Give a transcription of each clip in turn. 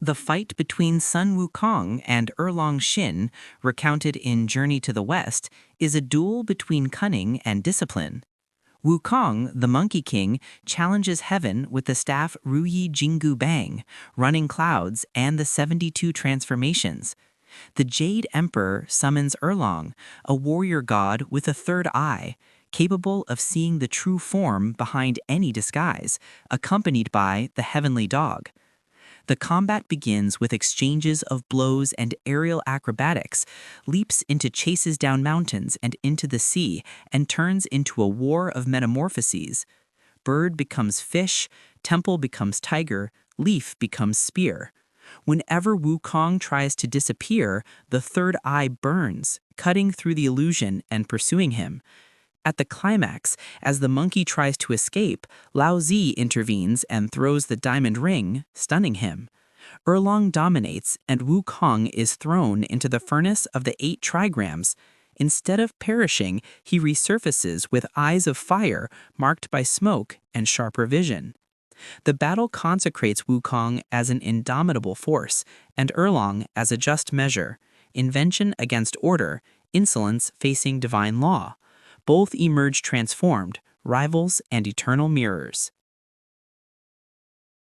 The fight between Sun Wukong and Erlong Shin, recounted in Journey to the West, is a duel between cunning and discipline. Wukong, the Monkey King, challenges heaven with the staff Ruyi Jingu Bang, running clouds, and the 72 transformations. The Jade Emperor summons Erlong, a warrior god with a third eye, capable of seeing the true form behind any disguise, accompanied by the heavenly dog. The combat begins with exchanges of blows and aerial acrobatics, leaps into chases down mountains and into the sea, and turns into a war of metamorphoses. Bird becomes fish, temple becomes tiger, leaf becomes spear. Whenever Wukong tries to disappear, the third eye burns, cutting through the illusion and pursuing him. At the climax, as the monkey tries to escape, Lao Zi intervenes and throws the diamond ring, stunning him. Erlong dominates, and Wukong is thrown into the furnace of the 8 trigrams. Instead of perishing, he resurfaces with eyes of fire marked by smoke and sharper vision. The battle consecrates Wukong as an indomitable force, and Erlong as a just measure, invention against order, insolence facing divine law. Both emerge transformed, rivals and eternal mirrors.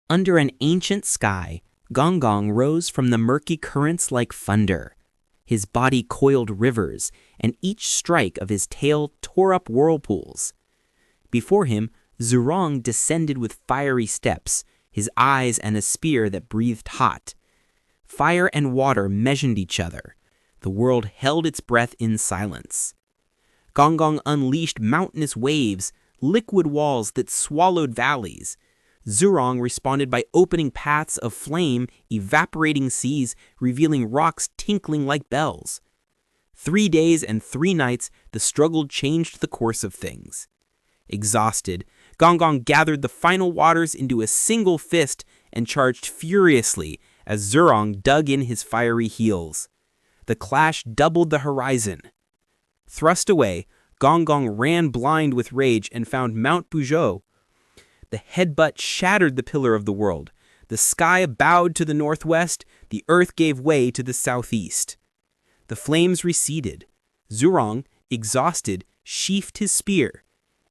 Under an ancient sky, Gong Gong rose from the murky currents like thunder. His body coiled rivers, and each strike of his tail tore up whirlpools. Before him, Zurong descended with fiery steps, his eyes and a spear that breathed hot. Fire and water measured each other. The world held its breath in silence. Gong Gong unleashed mountainous waves, liquid walls that swallowed valleys. Zurong responded by opening paths of flame, evaporating seas, revealing rocks tinkling like bells. 3 days and 3 nights, the struggle changed the course of things. Exhausted, Gong Gong gathered the final waters into a single fist and charged furiously as Zurong dug in his fiery heels. The clash doubled the horizon. Thrust away, Gong Gong ran blind with rage and found Mount Buzhou. The headbutt shattered the pillar of the world. The sky bowed to the northwest, the earth gave way to the southeast. The flames receded. Zurong, exhausted, sheathed his spear.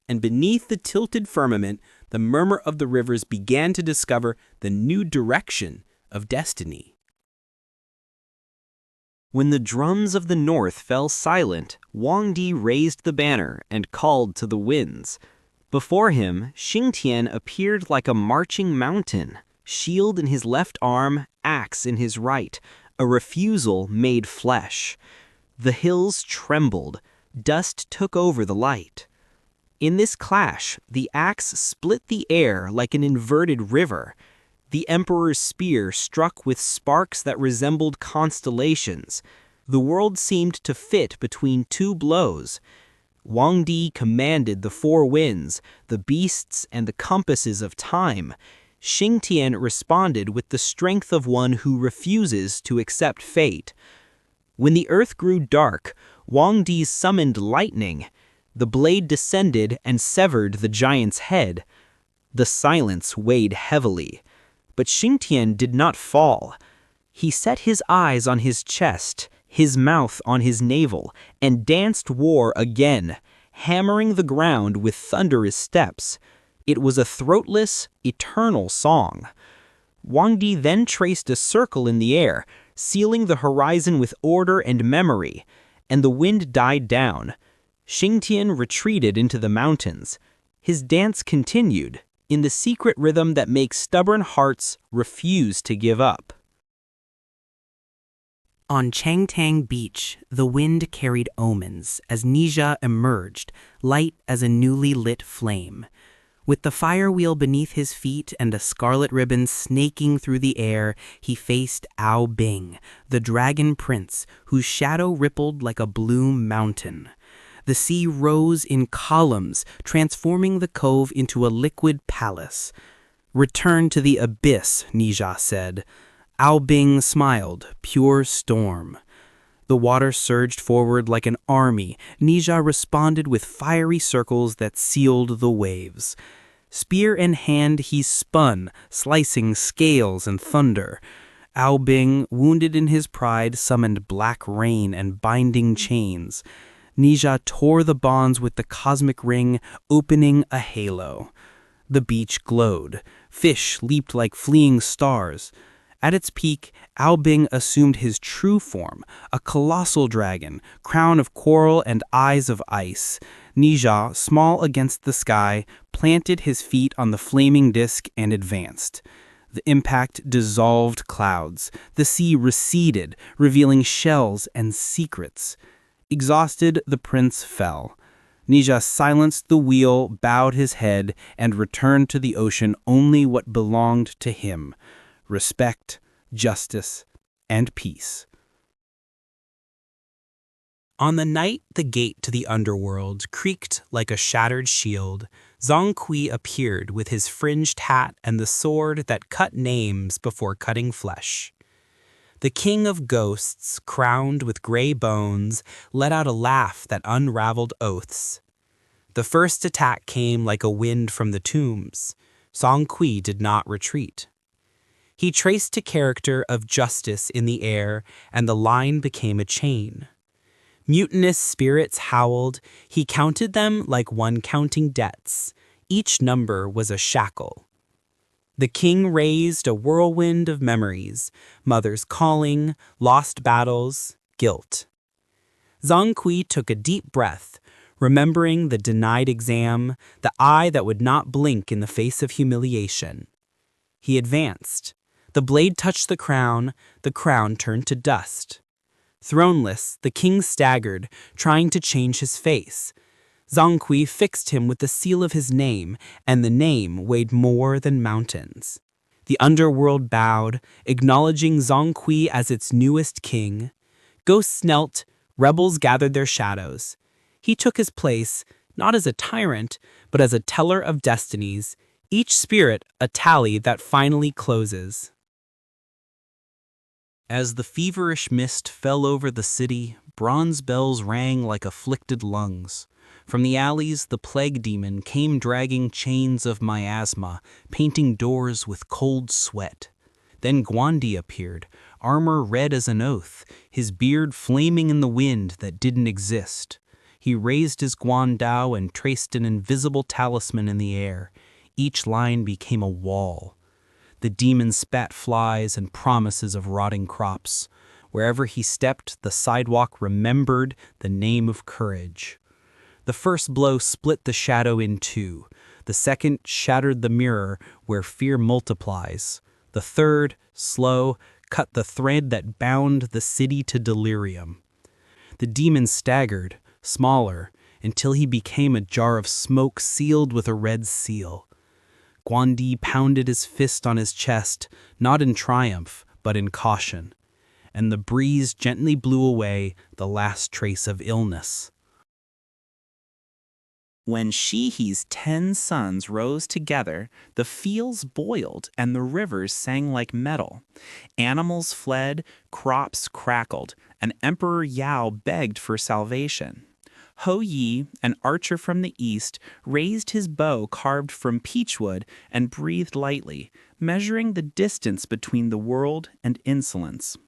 And beneath the tilted firmament, the murmur of the rivers began to discover the new direction of destiny. When the drums of the north fell silent, Wang Di raised the banner and called to the winds. Before him, Xingtian appeared like a marching mountain, shield in his left arm, axe in his right, a refusal made flesh. The hills trembled, dust took over the light. In this clash, the axe split the air like an inverted river. The emperor's spear struck with sparks that resembled constellations. The world seemed to fit between 2 blows. Wang Di commanded the 4 winds, the beasts, and the compasses of time. Xingtian responded with the strength of one who refuses to accept fate. When the earth grew dark, Wang Di summoned lightning. The blade descended and severed the giant's head. The silence weighed heavily. But Xingtian did not fall. He set his eyes on his chest, his mouth on his navel, and danced war again, hammering the ground with thunderous steps. It was a throatless, eternal song. Wang Di then traced a circle in the air, sealing the horizon with order and memory, and the wind died down. Xingtian retreated into the mountains. His dance continued, in the secret rhythm that makes stubborn hearts refuse to give up. On Changtang Beach, the wind carried omens as Nezha emerged, light as a newly lit flame. With the fire wheel beneath his feet and a scarlet ribbon snaking through the air, he faced Ao Bing, the dragon prince, whose shadow rippled like a blue mountain. The sea rose in columns, transforming the cove into a liquid palace. "Return to the abyss," Nezha said. Ao Bing smiled, pure storm. The water surged forward like an army. Nezha responded with fiery circles that sealed the waves. Spear in hand, he spun, slicing scales and thunder. Aobing, wounded in his pride, summoned black rain and binding chains. Nezha tore the bonds with the cosmic ring, opening a halo. The beach glowed. Fish leaped like fleeing stars. At its peak, Aobing assumed his true form, a colossal dragon, crown of coral and eyes of ice. Nezha, small against the sky, planted his feet on the flaming disk and advanced. The impact dissolved clouds. The sea receded, revealing shells and secrets. Exhausted, the prince fell. Nezha silenced the wheel, bowed his head, and returned to the ocean only what belonged to him: respect, justice, and peace. On the night the gate to the underworld creaked like a shattered shield, Zhang Kui appeared with his fringed hat and the sword that cut names before cutting flesh. The king of ghosts, crowned with gray bones, let out a laugh that unraveled oaths. The first attack came like a wind from the tombs. Zhang Kui did not retreat. He traced a character of justice in the air, and the line became a chain. Mutinous spirits howled. He counted them like one counting debts. Each number was a shackle. The king raised a whirlwind of memories, mothers calling, lost battles, guilt. Zhang Kui took a deep breath, remembering the denied exam, the eye that would not blink in the face of humiliation. He advanced. The blade touched the crown turned to dust. Throneless, the king staggered, trying to change his face. Zhang Kui fixed him with the seal of his name, and the name weighed more than mountains. The underworld bowed, acknowledging Zhang Kui as its newest king. Ghosts knelt, rebels gathered their shadows. He took his place, not as a tyrant, but as a teller of destinies, each spirit a tally that finally closes. As the feverish mist fell over the city, bronze bells rang like afflicted lungs. From the alleys, the plague demon came dragging chains of miasma, painting doors with cold sweat. Then Guandi appeared, armor red as an oath, his beard flaming in the wind that didn't exist. He raised his guandao and traced an invisible talisman in the air. Each line became a wall. The demon spat flies and promises of rotting crops. Wherever he stepped, the sidewalk remembered the name of courage. The first blow split the shadow in two. The second shattered the mirror where fear multiplies. The third, slow, cut the thread that bound the city to delirium. The demon staggered, smaller, until he became a jar of smoke sealed with a red seal. Guandi pounded his fist on his chest, not in triumph, but in caution. And the breeze gently blew away the last trace of illness. When Shihi's 10 sons rose together, the fields boiled and the rivers sang like metal. Animals fled, crops crackled, and Emperor Yao begged for salvation. Ho Yi, an archer from the east, raised his bow carved from peachwood and breathed lightly, measuring the distance between the world and insolence.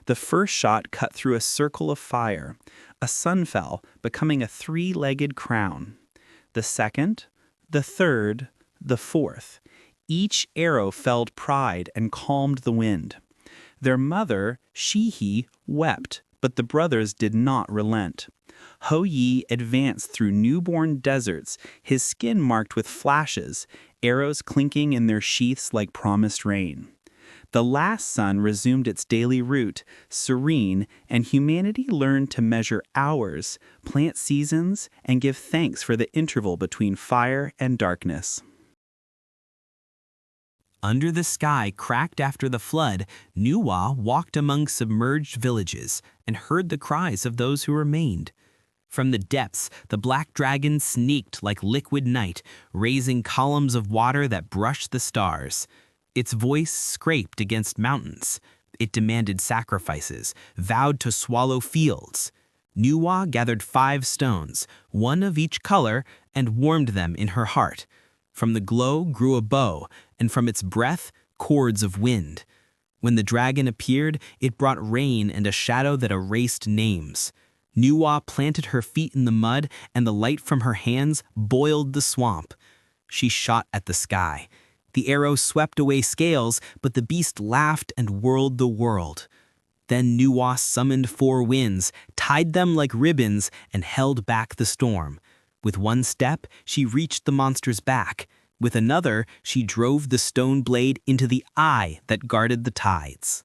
The first shot cut through a circle of fire. A sun fell, becoming a 3-legged crown. The second, the third, the fourth. Each arrow felled pride and calmed the wind. Their mother, Shihi, wept, but the brothers did not relent. Ho Yi advanced through newborn deserts, his skin marked with flashes, arrows clinking in their sheaths like promised rain. The last sun resumed its daily route, serene, and humanity learned to measure hours, plant seasons, and give thanks for the interval between fire and darkness. Under the sky cracked after the flood, Nuwa walked among submerged villages and heard the cries of those who remained. From the depths, the black dragon sneaked like liquid night, raising columns of water that brushed the stars. Its voice scraped against mountains. It demanded sacrifices, vowed to swallow fields. Nuwa gathered 5 stones, one of each color, and warmed them in her heart. From the glow grew a bow, and from its breath, cords of wind. When the dragon appeared, it brought rain and a shadow that erased names. Nuwa planted her feet in the mud, and the light from her hands boiled the swamp. She shot at the sky. The arrow swept away scales, but the beast laughed and whirled the world. Then Nuwa summoned 4 winds, tied them like ribbons, and held back the storm. With one step, she reached the monster's back. With another, she drove the stone blade into the eye that guarded the tides.